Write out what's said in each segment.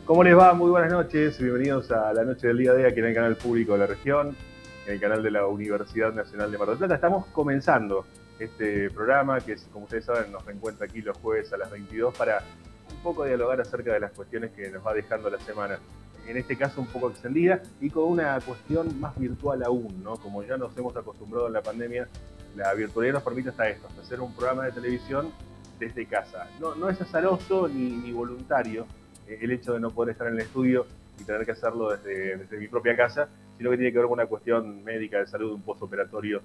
¿Cómo les va? Muy buenas noches. Bienvenidos a la noche del día de aquí en el canal público de la región, en el canal de la Universidad Nacional de Mar del Plata. Estamos comenzando este programa que, como ustedes saben, nos reencuentra aquí los jueves a las 22 para un poco dialogar acerca de las cuestiones que nos va dejando la semana. En este caso un poco extendida y con una cuestión más virtual aún, ¿no? Como ya nos hemos acostumbrado en la pandemia, la virtualidad nos permite hasta esto, hasta hacer un programa de televisión desde casa. No es azaroso ni voluntario el hecho de no poder estar en el estudio y tener que hacerlo desde mi propia casa, sino que tiene que ver con una cuestión médica de salud, un postoperatorio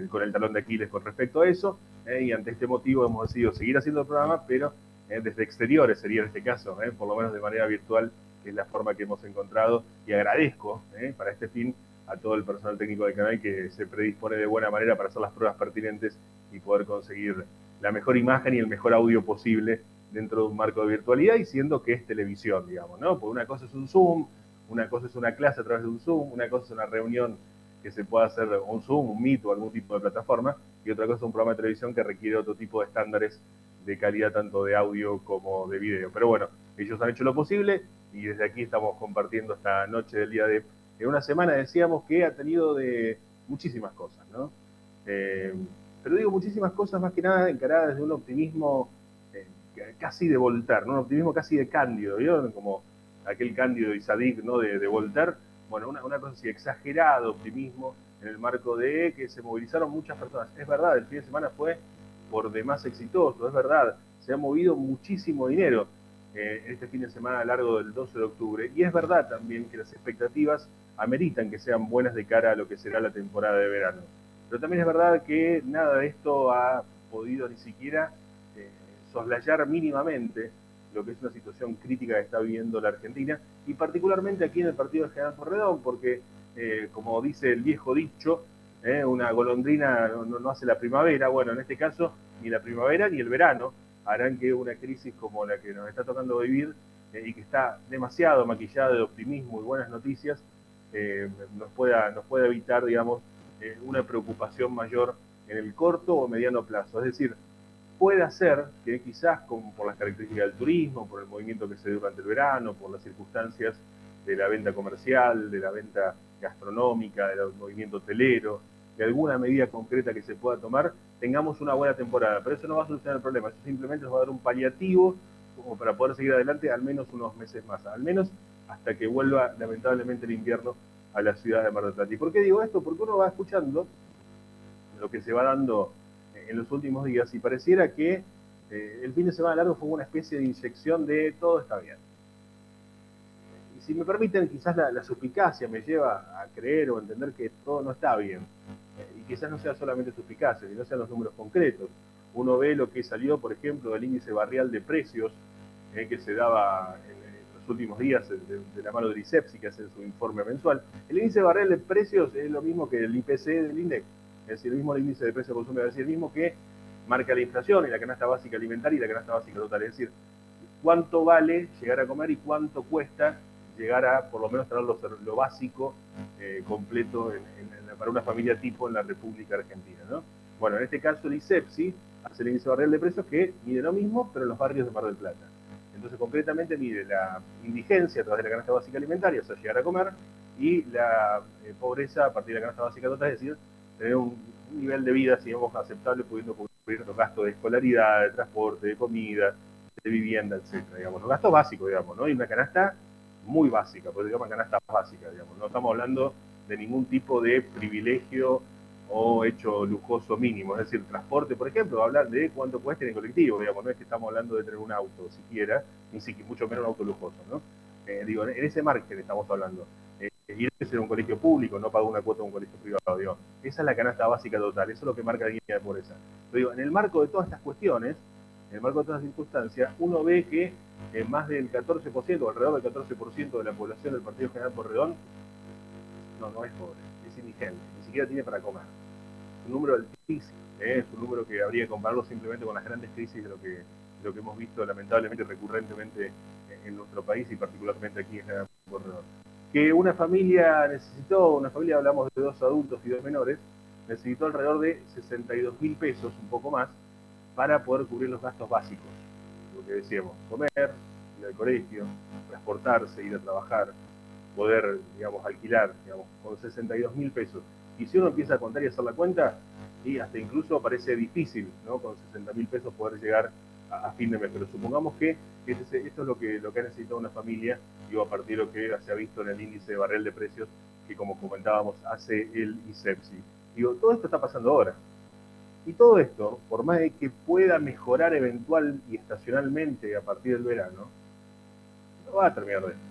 con el talón de Aquiles con respecto a eso, y ante este motivo hemos decidido seguir haciendo el programa, pero desde exteriores sería en este caso, por lo menos de manera virtual, que es la forma que hemos encontrado, y agradezco para este fin a todo el personal técnico del canal que se predispone de buena manera para hacer las pruebas pertinentes y poder conseguir la mejor imagen y el mejor audio posible dentro de un marco de virtualidad y siendo que es televisión, digamos, ¿no? Porque una cosa es un Zoom, una cosa es una clase a través de un Zoom, una cosa es una reunión que se pueda hacer un Zoom, un Meet o algún tipo de plataforma, y otra cosa es un programa de televisión que requiere otro tipo de estándares de calidad tanto de audio como de video. Pero bueno, ellos han hecho lo posible y desde aquí estamos compartiendo esta noche del día de en una semana decíamos que ha tenido de muchísimas cosas, ¿no? Eh, pero digo muchísimas cosas más que nada encaradas desde un optimismo eh, casi de Voltaire, ¿no? Un optimismo casi de Cándido, ¿vieron? Como aquel Cándido y Sadik, ¿no? De Voltaire. Bueno, una cosa así, exagerado optimismo en el marco de que se movilizaron muchas personas. Es verdad, el fin de semana fue por demás exitoso, es verdad, se ha movido muchísimo dinero este fin de semana a lo largo del 12 de octubre. Y es verdad también que las expectativas ameritan que sean buenas de cara a lo que será la temporada de verano. Pero también es verdad que nada de esto ha podido ni siquiera soslayar mínimamente lo que es una situación crítica que está viviendo la Argentina y particularmente aquí en el partido de General Porredón, porque como dice el viejo dicho, una golondrina no hace la primavera. Bueno, en este caso ni la primavera ni el verano harán que una crisis como la que nos está tocando vivir y que está demasiado maquillada de optimismo y buenas noticias nos pueda evitar, digamos, una preocupación mayor en el corto o mediano plazo. Es decir, puede ser que quizás por las características del turismo, por el movimiento que se dio durante el verano, por las circunstancias de la venta comercial, de la venta gastronómica, del movimiento hotelero, de alguna medida concreta que se pueda tomar, tengamos una buena temporada. Pero eso no va a solucionar el problema, eso simplemente nos va a dar un paliativo como para poder seguir adelante al menos unos meses más, al menos hasta que vuelva lamentablemente el invierno a la ciudad de Mar del Plata. ¿Y por qué digo esto? Porque uno va escuchando lo que se va dando en los últimos días y pareciera que el fin de semana largo fue una especie de inyección de todo está bien. Y si me permiten, quizás la suspicacia me lleva a creer o a entender que todo no está bien. Y quizás no sea solamente suspicacia, sino sean los números concretos. Uno ve lo que salió, por ejemplo, del índice barrial de precios que se daba en los últimos días de la mano del ISEPSI, que hace su informe mensual. El índice barrial de precios es lo mismo que el IPC del INDEC, es decir, el mismo índice de precio de consumo, es decir, el mismo que marca la inflación y la canasta básica alimentaria y la canasta básica total. Es decir, cuánto vale llegar a comer y cuánto cuesta llegar a por lo menos tener lo básico completo para una familia tipo en la República Argentina, ¿no? Bueno, en este caso el ISEPSI hace el índice barrial de precios que mide lo mismo, pero en los barrios de Mar del Plata. Entonces, concretamente mide la indigencia a través de la canasta básica alimentaria, o sea, llegar a comer, y la pobreza a partir de la canasta básica total, es decir, tener un nivel de vida, digamos, aceptable, pudiendo cubrir los gastos de escolaridad, de transporte, de comida, de vivienda, etcétera, digamos, los gastos básicos, digamos, ¿no? Y una canasta muy básica, porque digamos canasta básica, digamos, no estamos hablando de ningún tipo de privilegio o hecho lujoso mínimo, es decir, transporte, por ejemplo, hablar de cuánto cuesta en el colectivo, digamos, no es que estamos hablando de tener un auto siquiera, ni siquiera, mucho menos un auto lujoso, ¿no? Digo, en ese margen estamos hablando. Ir a ser un colegio público, no pagar una cuota de un colegio privado, digo, esa es la canasta básica total, eso es lo que marca la línea de pobreza. Pero digo, en el marco de todas estas cuestiones, en el marco de todas las circunstancias, uno ve que más del 14%, alrededor del 14% de la población del Partido General Porredón no es pobre, es indigente, ni siquiera tiene para comer. Es un número altísimo, es un número que habría que compararlo simplemente con las grandes crisis de lo que hemos visto lamentablemente recurrentemente en nuestro país y particularmente aquí en General Porredón. Que una familia hablamos de 2 adultos y 2 menores, necesitó alrededor de 62.000 pesos, un poco más, para poder cubrir los gastos básicos. Lo que decíamos, comer, ir al colegio, transportarse, ir a trabajar, poder, digamos, alquilar, digamos, con 62.000 pesos. Y si uno empieza a contar y hacer la cuenta, y hasta incluso parece difícil, ¿no? Con 60.000 pesos poder llegar a fin de mes. Pero supongamos que esto es lo que ha necesitado una familia, digo, a partir de lo que se ha visto en el índice de barril de precios que, como comentábamos, hace el ISEPSI. Digo, todo esto está pasando ahora. Y todo esto, por más de que pueda mejorar eventual y estacionalmente a partir del verano, no va a terminar después.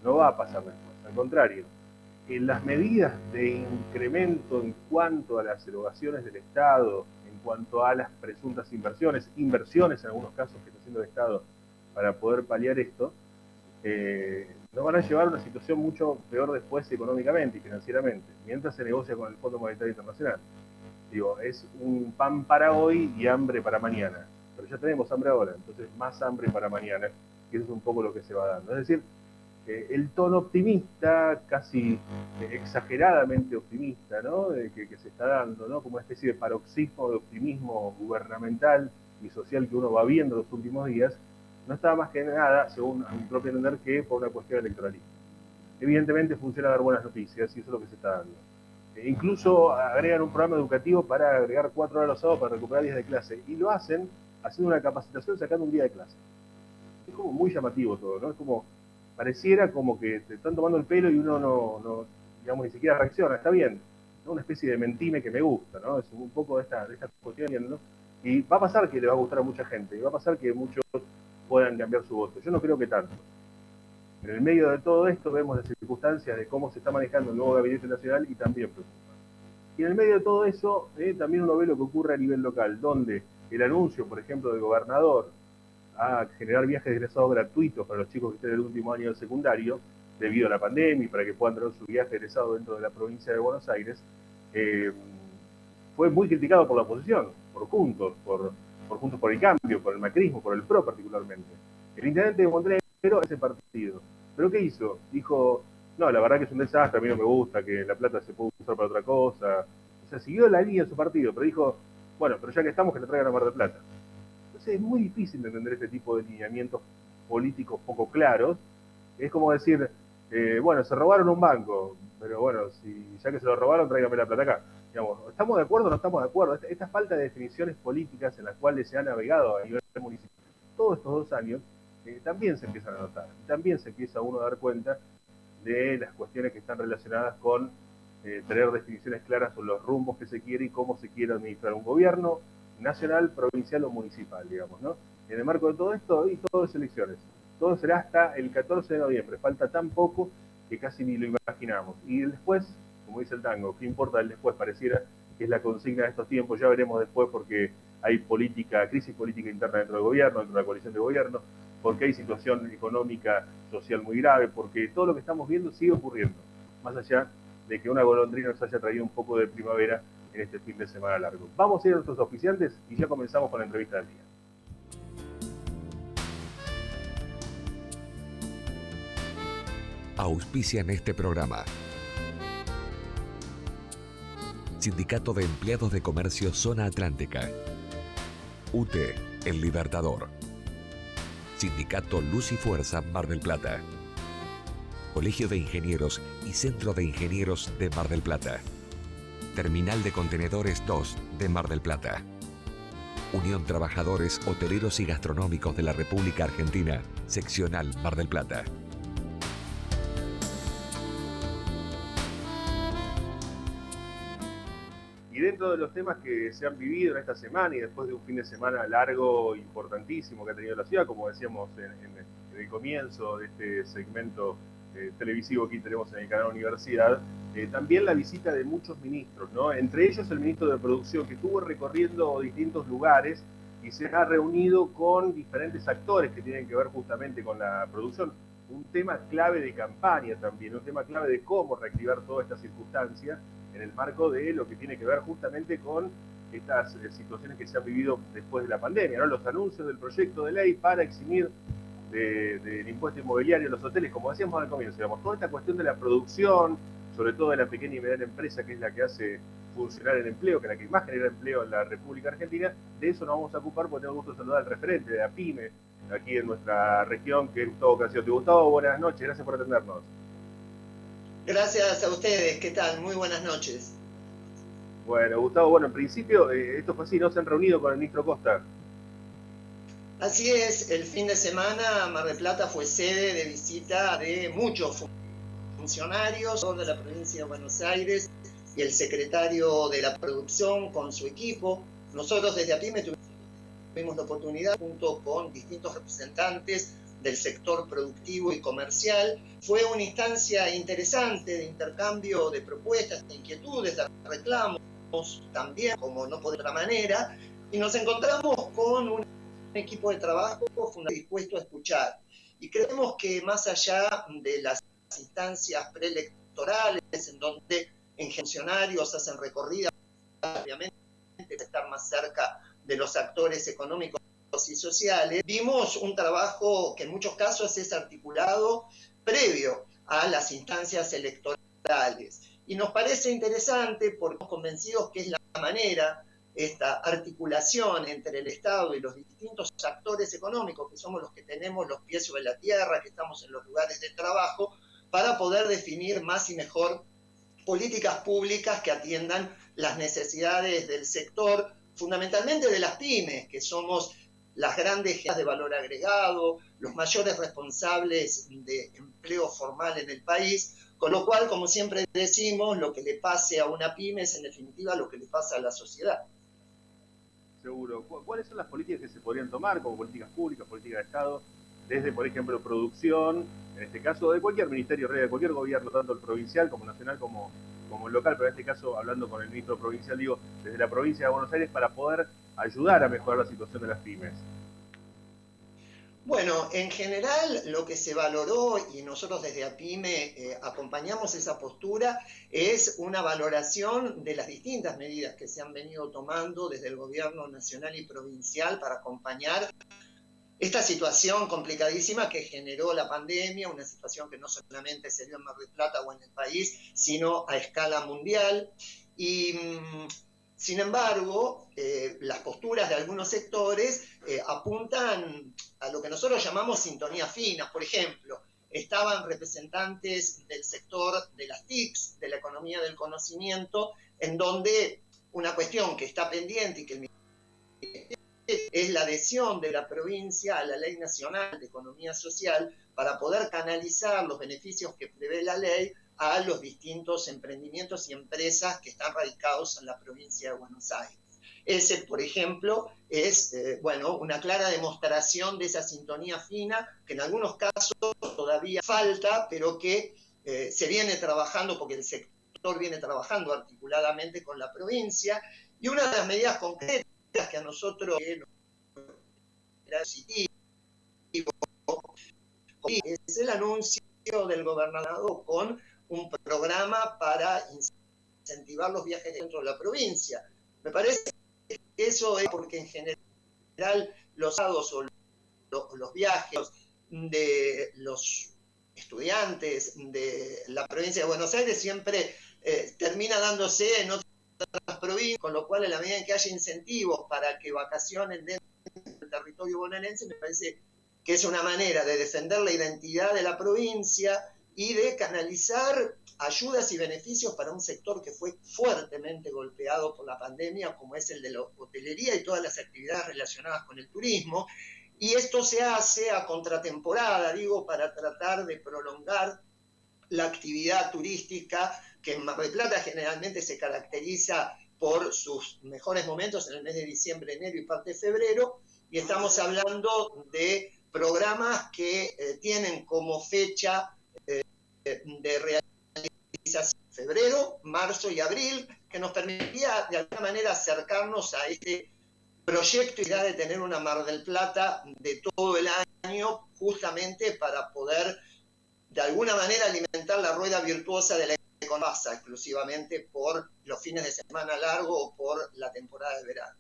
No va a pasar después. Al contrario, en las medidas de incremento en cuanto a las erogaciones del Estado, en cuanto a las presuntas inversiones en algunos casos que está haciendo el Estado para poder paliar esto, nos van a llevar a una situación mucho peor después económicamente y financieramente, mientras se negocia con el Fondo Monetario Internacional. Digo, es un pan para hoy y hambre para mañana. Pero ya tenemos hambre ahora, entonces más hambre para mañana, y eso es un poco lo que se va dando. Es decir, el tono optimista, casi exageradamente optimista, ¿no? Que se está dando, ¿no? Como una especie de paroxismo de optimismo gubernamental y social que uno va viendo los últimos días, no estaba más que nada, según a mi propio entender, que por una cuestión electoralista. Evidentemente funciona dar buenas noticias y eso es lo que se está dando. Incluso agregan un programa educativo para agregar 4 horas los sábados para recuperar días de clase, y lo hacen haciendo una capacitación sacando un día de clase. Es como muy llamativo todo, ¿no? Es como, pareciera como que te están tomando el pelo y uno no digamos, ni siquiera reacciona. Está bien, ¿no? Una especie de mentime que me gusta, ¿no? Es un poco de esta cuestión, ¿no? Y va a pasar que le va a gustar a mucha gente, y va a pasar que muchos puedan cambiar su voto. Yo no creo que tanto. En el medio de todo esto vemos las circunstancias de cómo se está manejando el nuevo gabinete nacional y también preocupa. Y en el medio de todo eso, también uno ve lo que ocurre a nivel local, donde el anuncio, por ejemplo, del gobernador a generar viajes de egresados gratuitos para los chicos que estén en el último año del secundario, debido a la pandemia y para que puedan tener su viaje de egresado dentro de la provincia de Buenos Aires, fue muy criticado por la oposición, por Juntos, por Juntos por el Cambio, por el macrismo, por el PRO particularmente. El intendente de Montenegro ese partido. ¿Pero qué hizo? Dijo, no, la verdad que es un desastre, a mí no me gusta, que la plata se puede usar para otra cosa. O sea, siguió la línea de su partido, pero dijo, bueno, pero ya que estamos, que le traigan a Mar del Plata. Entonces es muy difícil de entender este tipo de lineamientos políticos poco claros. Es como decir, bueno, se robaron un banco, pero bueno, si ya que se lo robaron, tráigame la plata acá. Digamos, ¿estamos de acuerdo o no estamos de acuerdo? Esta falta de definiciones políticas en las cuales se ha navegado a nivel municipal todos estos 2 años, también se empiezan a notar. También se empieza uno a dar cuenta de las cuestiones que están relacionadas con tener definiciones claras sobre los rumbos que se quiere y cómo se quiere administrar un gobierno nacional, provincial o municipal, digamos, ¿no? En el marco de todo esto, y todo es elecciones. Todo será hasta el 14 de noviembre. Falta tan poco que casi ni lo imaginamos. Y después, como dice el tango, ¿qué importa el después? Pareciera que es la consigna de estos tiempos. Ya veremos después porque hay crisis política interna dentro del gobierno, dentro de la coalición de gobierno, porque hay situación económica, social muy grave, porque todo lo que estamos viendo sigue ocurriendo, más allá de que una golondrina nos haya traído un poco de primavera en este fin de semana largo. Vamos a ir a nuestros oficiantes y ya comenzamos con la entrevista del día. Auspician este programa. Sindicato de Empleados de Comercio Zona Atlántica. UTE, El Libertador. Sindicato Luz y Fuerza Mar del Plata. Colegio de Ingenieros y Centro de Ingenieros de Mar del Plata. Terminal de Contenedores 2 de Mar del Plata. Unión Trabajadores Hoteleros y Gastronómicos de la República Argentina, Seccional Mar del Plata. Y dentro de los temas que se han vivido en esta semana y después de un fin de semana largo, importantísimo que ha tenido la ciudad, como decíamos en el comienzo de este segmento televisivo que tenemos en el canal Universidad, también la visita de muchos ministros, ¿no? Entre ellos el ministro de Producción, que estuvo recorriendo distintos lugares y se ha reunido con diferentes actores que tienen que ver justamente con la producción. Un tema clave de campaña también, un tema clave de cómo reactivar toda esta circunstancia en el marco de lo que tiene que ver justamente con estas situaciones que se han vivido después de la pandemia, ¿no? Los anuncios del proyecto de ley para eximir del impuesto inmobiliario en los hoteles, como decíamos al comienzo, digamos, toda esta cuestión de la producción, sobre todo de la pequeña y mediana empresa, que es la que hace funcionar el empleo, que es la que más genera empleo en la República Argentina. De eso nos vamos a ocupar porque tengo el gusto de saludar al referente de la PYME aquí en nuestra región, que es Gustavo Casiotti. Gustavo, buenas noches, gracias por atendernos. Gracias a ustedes, ¿qué tal? Muy buenas noches. Bueno, Gustavo, en principio, esto fue así, ¿no? Se han reunido con el ministro Costa. Así es, el fin de semana Mar del Plata fue sede de visita de muchos funcionarios de la provincia de Buenos Aires y el secretario de la producción con su equipo. Nosotros desde APYME tuvimos la oportunidad, junto con distintos representantes del sector productivo y comercial. Fue una instancia interesante de intercambio de propuestas, de inquietudes, de reclamos, también, como no puede de otra manera, y nos encontramos con un equipo de trabajo dispuesto a escuchar. Y creemos que más allá de las instancias preelectorales, en donde en funcionarios hacen recorridas, obviamente, estar más cerca de los actores económicos y sociales, vimos un trabajo que en muchos casos es articulado previo a las instancias electorales. Y nos parece interesante porque estamos convencidos que es la manera, esta articulación entre el Estado y los distintos actores económicos, que somos los que tenemos los pies sobre la tierra, que estamos en los lugares de trabajo, para poder definir más y mejor políticas públicas que atiendan las necesidades del sector, fundamentalmente de las pymes, que somos las grandes de valor agregado, los mayores responsables de empleo formal en el país, con lo cual, como siempre decimos, lo que le pase a una pyme es en definitiva lo que le pasa a la sociedad. Seguro. ¿Cuáles son las políticas que se podrían tomar como políticas públicas, políticas de Estado, desde, por ejemplo, producción, en este caso, de cualquier ministerio, de cualquier gobierno, tanto el provincial como nacional como el local, pero en este caso, hablando con el ministro provincial, digo, desde la provincia de Buenos Aires, para poder ayudar a mejorar la situación de las pymes? Bueno, en general lo que se valoró, y nosotros desde APYME acompañamos esa postura, es una valoración de las distintas medidas que se han venido tomando desde el gobierno nacional y provincial para acompañar esta situación complicadísima que generó la pandemia, una situación que no solamente se dio en Mar del Plata o en el país, sino a escala mundial. Y sin embargo, las posturas de algunos sectores apuntan a lo que nosotros llamamos sintonía fina. Por ejemplo, estaban representantes del sector de las TICs, de la economía del conocimiento, en donde una cuestión que está pendiente y que el es la adhesión de la provincia a la Ley Nacional de Economía Social para poder canalizar los beneficios que prevé la ley a los distintos emprendimientos y empresas que están radicados en la provincia de Buenos Aires. Ese, por ejemplo, es una clara demostración de esa sintonía fina que en algunos casos todavía falta, pero que se viene trabajando porque el sector viene trabajando articuladamente con la provincia. Y una de las medidas concretas que a nosotros era positivo es el anuncio del gobernador con un programa para incentivar los viajes dentro de la provincia. Me parece que eso es porque en general los dados o los viajes de los estudiantes de la provincia de Buenos Aires siempre termina dándose en otras provincias, con lo cual en la medida en que haya incentivos para que vacacionen dentro del territorio bonaerense, me parece que es una manera de defender la identidad de la provincia y de canalizar ayudas y beneficios para un sector que fue fuertemente golpeado por la pandemia, como es el de la hotelería y todas las actividades relacionadas con el turismo. Y esto se hace a contratemporada, digo, para tratar de prolongar la actividad turística que en Mar del Plata generalmente se caracteriza por sus mejores momentos en el mes de diciembre, enero y parte de febrero, y estamos hablando de programas que tienen como fecha de realización febrero, marzo y abril, que nos permitía de alguna manera acercarnos a este proyecto y de tener una Mar del Plata de todo el año, justamente para poder de alguna manera alimentar la rueda virtuosa de la economía, pasa exclusivamente por los fines de semana largo o por la temporada de verano.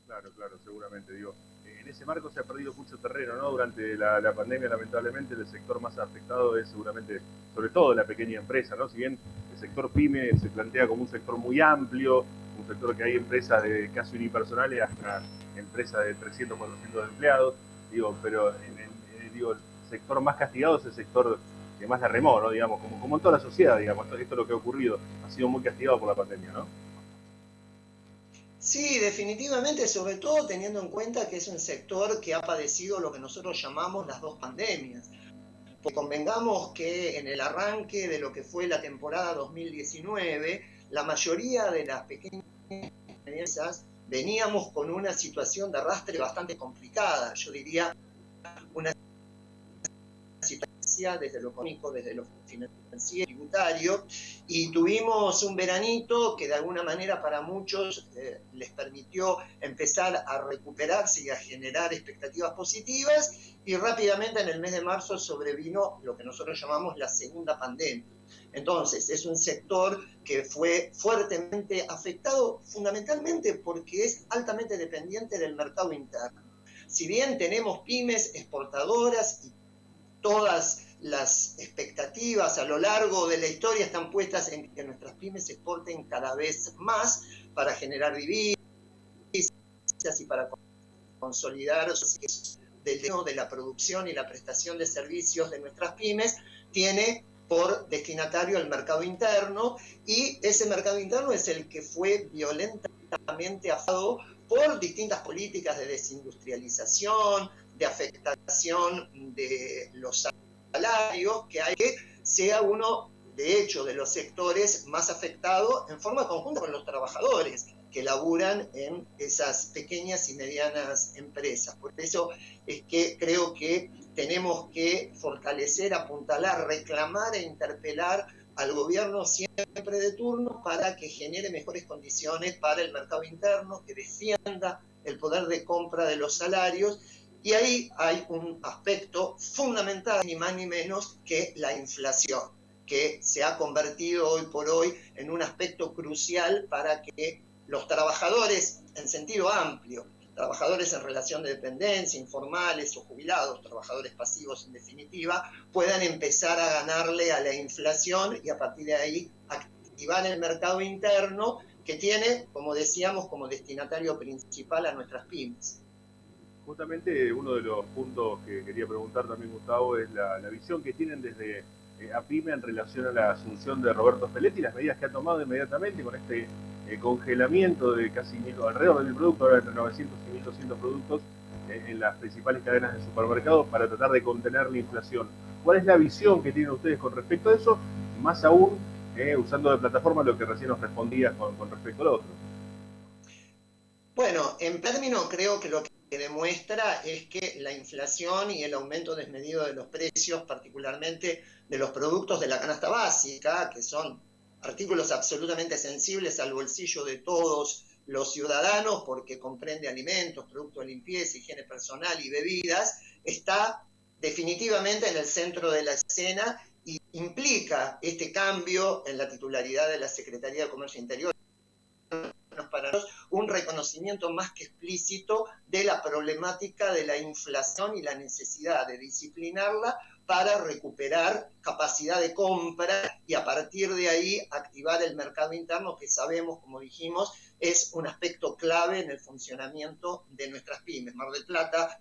Claro, seguramente, digo. en ese marco se ha perdido mucho terreno, ¿no? Durante la pandemia, lamentablemente, el sector más afectado es seguramente, sobre todo, la pequeña empresa, ¿no? Si bien el sector PYME se plantea como un sector muy amplio, un sector que hay empresas de casi unipersonales hasta empresas de 300, 400 empleados, pero el sector más castigado es el sector que más la remó, ¿no? Digamos, como en toda la sociedad, digamos, esto es lo que ha ocurrido, ha sido muy castigado por la pandemia, ¿no? Sí, definitivamente, sobre todo teniendo en cuenta que es un sector que ha padecido lo que nosotros llamamos las dos pandemias. Porque convengamos que en el arranque de lo que fue la temporada 2019, la mayoría de las pequeñas empresas veníamos con una situación de arrastre bastante complicada, yo diría una situación desde lo económico, desde lo financiero, tributario, y tuvimos un veranito que de alguna manera para muchos les permitió empezar a recuperarse y a generar expectativas positivas, y rápidamente en el mes de marzo sobrevino lo que nosotros llamamos la segunda pandemia. Entonces, es un sector que fue fuertemente afectado fundamentalmente porque es altamente dependiente del mercado interno. Si bien tenemos pymes exportadoras y todas las expectativas a lo largo de la historia están puestas en que nuestras pymes exporten cada vez más para generar divisas y para consolidar de la producción y la prestación de servicios de nuestras pymes, tiene por destinatario el mercado interno, y ese mercado interno es el que fue violentamente afectado por distintas políticas de desindustrialización, de afectación de los salarios, que hay que sea uno, de hecho, de los sectores más afectados en forma conjunta con los trabajadores que laburan en esas pequeñas y medianas empresas. Por eso es que creo que tenemos que fortalecer, apuntalar, reclamar e interpelar al gobierno siempre de turno para que genere mejores condiciones para el mercado interno, que defienda el poder de compra de los salarios. Y ahí hay un aspecto fundamental, ni más ni menos que la inflación, que se ha convertido hoy por hoy en un aspecto crucial para que los trabajadores en sentido amplio, trabajadores en relación de dependencia, informales o jubilados, trabajadores pasivos en definitiva, puedan empezar a ganarle a la inflación y a partir de ahí activar el mercado interno que tiene, como decíamos, como destinatario principal a nuestras pymes. Justamente uno de los puntos que quería preguntar también, Gustavo, es la visión que tienen desde APYME en relación a la asunción de Roberto Feletti y las medidas que ha tomado inmediatamente con este congelamiento de casi alrededor de 1000 productos, ahora entre 900 y 1200 productos en las principales cadenas de supermercados para tratar de contener la inflación. ¿Cuál es la visión que tienen ustedes con respecto a eso? Más aún, usando de plataforma lo que recién nos respondías con respecto al otro. Bueno, en términos creo que lo que demuestra es que la inflación y el aumento desmedido de los precios, particularmente de los productos de la canasta básica, que son artículos absolutamente sensibles al bolsillo de todos los ciudadanos porque comprende alimentos, productos de limpieza, higiene personal y bebidas, está definitivamente en el centro de la escena y implica este cambio en la titularidad de la Secretaría de Comercio Interior para nosotros un reconocimiento más que explícito de la problemática de la inflación y la necesidad de disciplinarla para recuperar capacidad de compra y a partir de ahí activar el mercado interno, que sabemos, como dijimos, es un aspecto clave en el funcionamiento de nuestras pymes. Mar del Plata,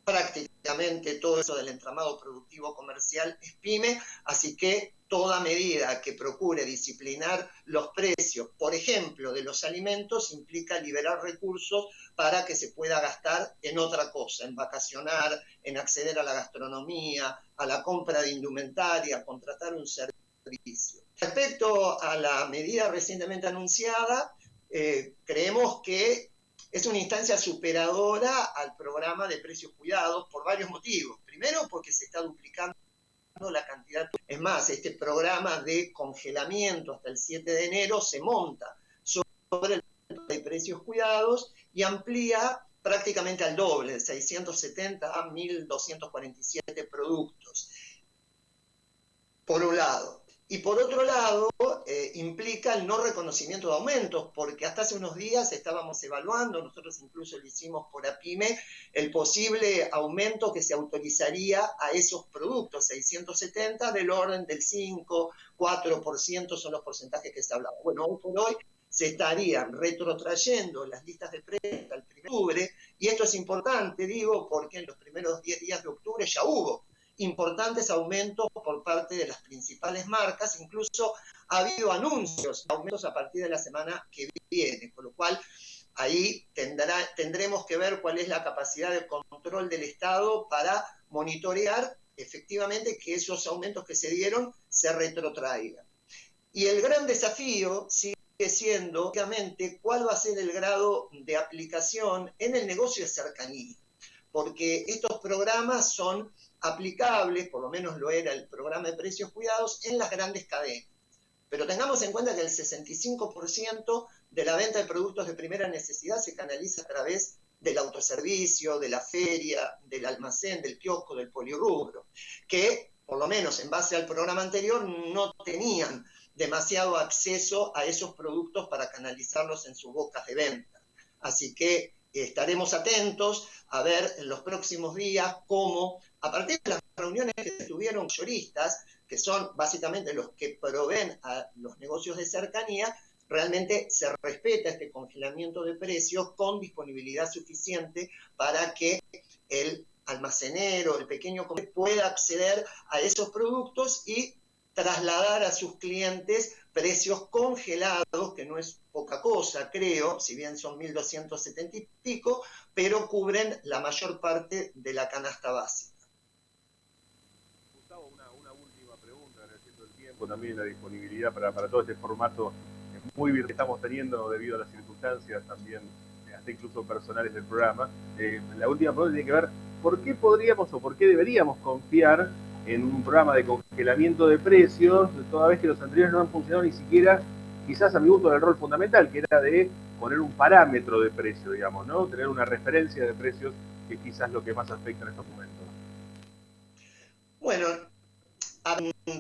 prácticamente todo eso del entramado productivo comercial es pyme, así que toda medida que procure disciplinar los precios, por ejemplo, de los alimentos, implica liberar recursos para que se pueda gastar en otra cosa, en vacacionar, en acceder a la gastronomía, a la compra de indumentaria, a contratar un servicio. Respecto a la medida recientemente anunciada, creemos que es una instancia superadora al programa de precios cuidados por varios motivos. Primero, porque se está duplicando la cantidad. Es más, este programa de congelamiento hasta el 7 de enero se monta sobre el de precios cuidados y amplía prácticamente al doble, de 670 a 1.247 productos, por un lado. Y por otro lado, implica el no reconocimiento de aumentos, porque hasta hace unos días estábamos evaluando, nosotros incluso lo hicimos por APYME, el posible aumento que se autorizaría a esos productos, 670 del orden del 5, 4% son los porcentajes que se hablaban. Bueno, hoy por hoy se estarían retrotrayendo las listas de precios al 1 de octubre, y esto es importante, digo, porque en los primeros 10 días de octubre ya hubo importantes aumentos por parte de las principales marcas, incluso ha habido anuncios de aumentos a partir de la semana que viene, con lo cual ahí tendremos que ver cuál es la capacidad de control del Estado para monitorear efectivamente que esos aumentos que se dieron se retrotraigan. Y el gran desafío sigue siendo, obviamente, cuál va a ser el grado de aplicación en el negocio de cercanía, porque estos programas son aplicables, por lo menos lo era el programa de precios cuidados, en las grandes cadenas. Pero tengamos en cuenta que el 65% de la venta de productos de primera necesidad se canaliza a través del autoservicio, de la feria, del almacén, del kiosco, del polirrubro, que, por lo menos en base al programa anterior, no tenían demasiado acceso a esos productos para canalizarlos en sus bocas de venta. Así que estaremos atentos a ver en los próximos días cómo, a partir de las reuniones que tuvieron mayoristas, que son básicamente los que proveen a los negocios de cercanía, realmente se respeta este congelamiento de precios con disponibilidad suficiente para que el almacenero, el pequeño comercio pueda acceder a esos productos y trasladar a sus clientes precios congelados, que no es poca cosa, creo, si bien son 1.270 y pico, pero cubren la mayor parte de la canasta básica. Gustavo, una última pregunta, agradeciendo el tiempo, también la disponibilidad para todo este formato muy bien que estamos teniendo debido a las circunstancias también, hasta incluso personales del programa. La última pregunta tiene que ver, ¿por qué podríamos o por qué deberíamos confiar en un programa de congelamiento de precios, toda vez que los anteriores no han funcionado ni siquiera, quizás a mi gusto, del rol fundamental, que era de poner un parámetro de precio, digamos, ¿no? Tener una referencia de precios, que es quizás lo que más afecta en estos momentos? Bueno,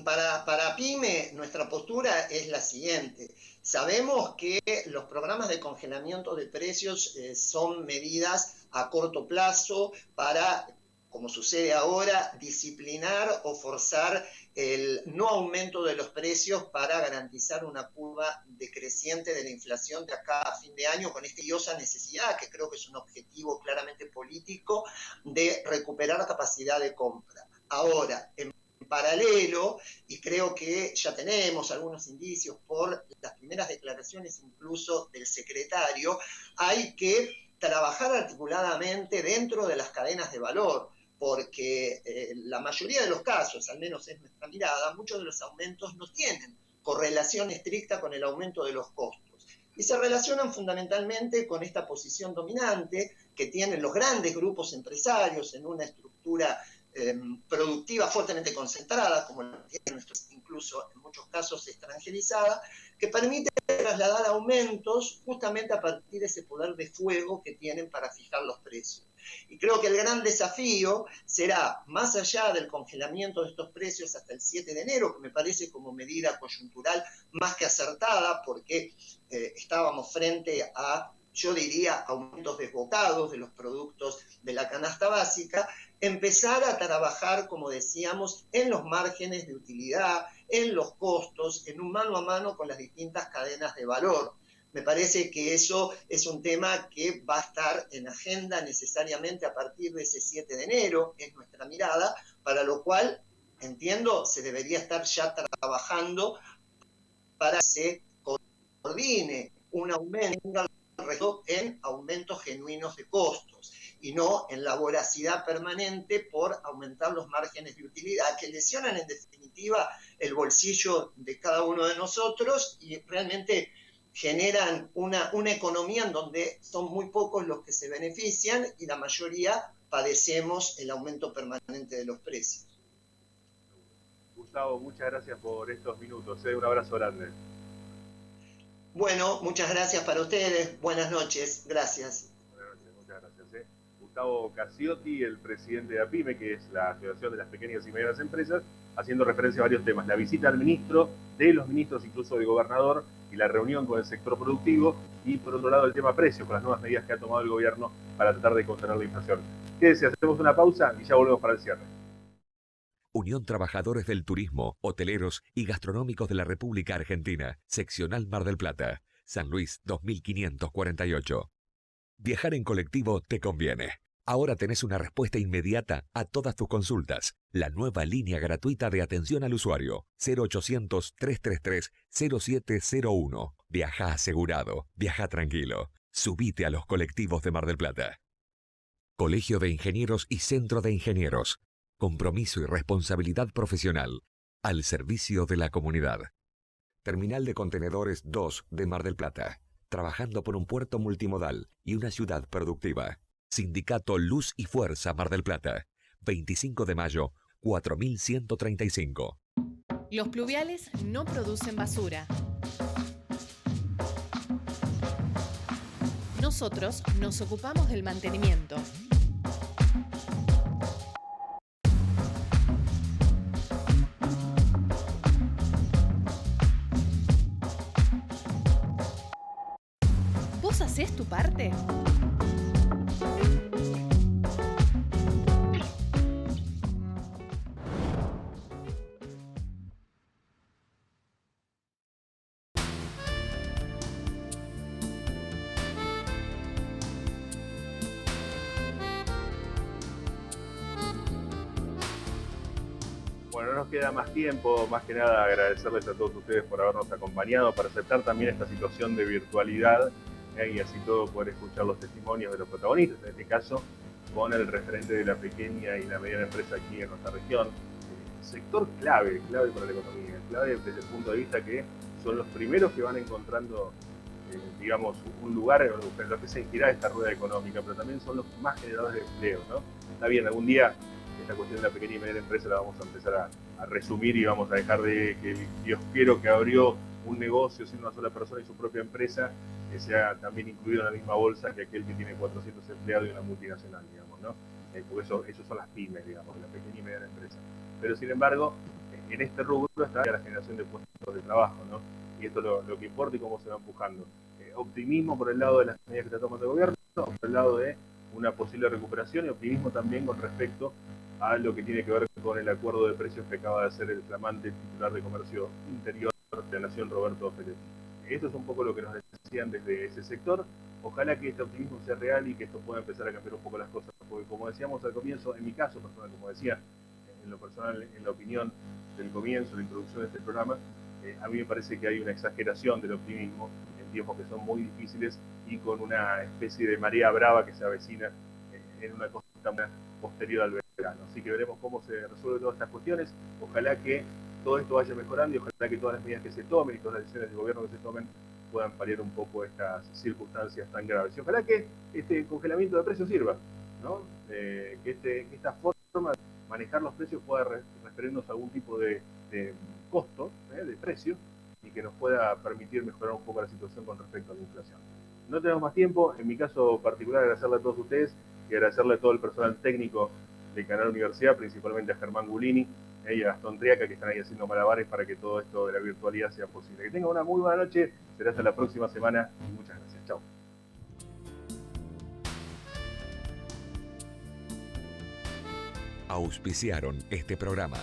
para PYME nuestra postura es la siguiente. Sabemos que los programas de congelamiento de precios son medidas a corto plazo para, como sucede ahora, disciplinar o forzar el no aumento de los precios para garantizar una curva decreciente de la inflación de acá a fin de año, con esta imperiosa necesidad, que creo que es un objetivo claramente político, de recuperar capacidad de compra. Ahora, en paralelo, y creo que ya tenemos algunos indicios por las primeras declaraciones incluso del secretario, hay que trabajar articuladamente dentro de las cadenas de valor, porque la mayoría de los casos, al menos es nuestra mirada, muchos de los aumentos no tienen correlación estricta con el aumento de los costos. Y se relacionan fundamentalmente con esta posición dominante que tienen los grandes grupos empresarios en una estructura productiva fuertemente concentrada, como la tiene nuestro, incluso en muchos casos extranjerizada, que permite trasladar aumentos justamente a partir de ese poder de fuego que tienen para fijar los precios. Y creo que el gran desafío será, más allá del congelamiento de estos precios hasta el 7 de enero, que me parece como medida coyuntural más que acertada, porque estábamos frente a, yo diría, aumentos desbocados de los productos de la canasta básica, empezar a trabajar, como decíamos, en los márgenes de utilidad, en los costos, en un mano a mano con las distintas cadenas de valor. Me parece que eso es un tema que va a estar en agenda necesariamente a partir de ese 7 de enero, es nuestra mirada, para lo cual, entiendo, se debería estar ya trabajando para que se coordine un aumento en aumentos genuinos de costos y no en la voracidad permanente por aumentar los márgenes de utilidad que lesionan en definitiva el bolsillo de cada uno de nosotros y realmente generan una economía en donde son muy pocos los que se benefician y la mayoría padecemos el aumento permanente de los precios. Gustavo, muchas gracias por estos minutos. Un abrazo grande. Bueno, muchas gracias para ustedes. Buenas noches. Gracias. Buenas noches, muchas gracias. Gustavo Casiotti, el presidente de APYME, que es la Asociación de las Pequeñas y Medianas Empresas, haciendo referencia a varios temas. La visita al ministro, de los ministros, incluso del gobernador, y la reunión con el sector productivo, y por otro lado el tema precios, con las nuevas medidas que ha tomado el gobierno para tratar de contener la inflación. Quédese, hacemos una pausa y ya volvemos para el cierre. Unión Trabajadores del Turismo, Hoteleros y Gastronómicos de la República Argentina, Seccional Mar del Plata, San Luis 2548. Viajar en colectivo te conviene. Ahora tenés una respuesta inmediata a todas tus consultas. La nueva línea gratuita de atención al usuario, 0800-333-0701. Viaja asegurado, viaja tranquilo. Subite a los colectivos de Mar del Plata. Colegio de Ingenieros y Centro de Ingenieros. Compromiso y responsabilidad profesional al servicio de la comunidad. Terminal de Contenedores 2 de Mar del Plata. Trabajando por un puerto multimodal y una ciudad productiva. Sindicato Luz y Fuerza Mar del Plata. 25 de mayo, 4135. Los pluviales no producen basura. Nosotros nos ocupamos del mantenimiento. ¿Vos hacés tu parte? Bueno, no nos queda más tiempo, más que nada agradecerles a todos ustedes por habernos acompañado, para aceptar también esta situación de virtualidad y así todo poder escuchar los testimonios de los protagonistas, en este caso con el referente de la pequeña y la mediana empresa aquí en nuestra región. Sector clave para la economía, clave desde el punto de vista que son los primeros que van encontrando, digamos, un lugar en lo que se gira esta rueda económica, pero también son los más generadores de empleo, ¿no? Está bien, algún día esta cuestión de la pequeña y mediana empresa la vamos a empezar a resumir y vamos a dejar de que el kiosquero que abrió un negocio sin una sola persona y su propia empresa sea también incluido en la misma bolsa que aquel que tiene 400 empleados y una multinacional, digamos, ¿no? Porque esos son las pymes, digamos, la pequeña y mediana empresa. Pero sin embargo, en este rubro está la generación de puestos de trabajo, ¿no? Y esto es lo que importa y cómo se va empujando. Optimismo por el lado de las medidas que está tomando el gobierno, por el lado de una posible recuperación, y optimismo también con respecto a lo que tiene que ver con el acuerdo de precios que acaba de hacer el flamante titular de Comercio Interior de la Nación, Roberto Ferretti. Esto es un poco lo que nos decían desde ese sector. Ojalá que este optimismo sea real y que esto pueda empezar a cambiar un poco las cosas, porque como decíamos al comienzo, en mi caso personal, como decía, en lo personal, en la opinión del comienzo, la introducción de este programa, a mí me parece que hay una exageración del optimismo en tiempos que son muy difíciles y con una especie de marea brava que se avecina en una cosa posterior al verano. Así que veremos cómo se resuelven todas estas cuestiones. Ojalá que todo esto vaya mejorando y ojalá que todas las medidas que se tomen y todas las decisiones del gobierno que se tomen puedan paliar un poco estas circunstancias tan graves. Y ojalá que este congelamiento de precios sirva, ¿no? Que esta forma de manejar los precios pueda referirnos a algún tipo de costo, de precio, y que nos pueda permitir mejorar un poco la situación con respecto a la inflación. No tenemos más tiempo. En mi caso particular, agradecerle a todos ustedes y agradecerle a todo el personal técnico del Canal Universidad, principalmente a Germán Gulini y a Gastón Triaca, que están ahí haciendo malabares para que todo esto de la virtualidad sea posible. Que tengan una muy buena noche, será hasta la próxima semana y muchas gracias. Chao. Auspiciaron este programa.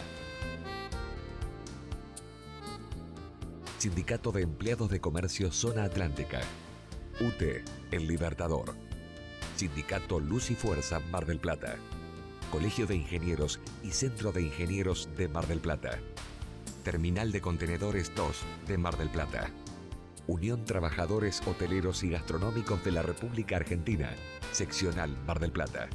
Sindicato de Empleados de Comercio Zona Atlántica. UTE, El Libertador. Sindicato Luz y Fuerza Mar del Plata. Colegio de Ingenieros y Centro de Ingenieros de Mar del Plata. Terminal de Contenedores 2 de Mar del Plata. Unión Trabajadores Hoteleros y Gastronómicos de la República Argentina, Seccional Mar del Plata.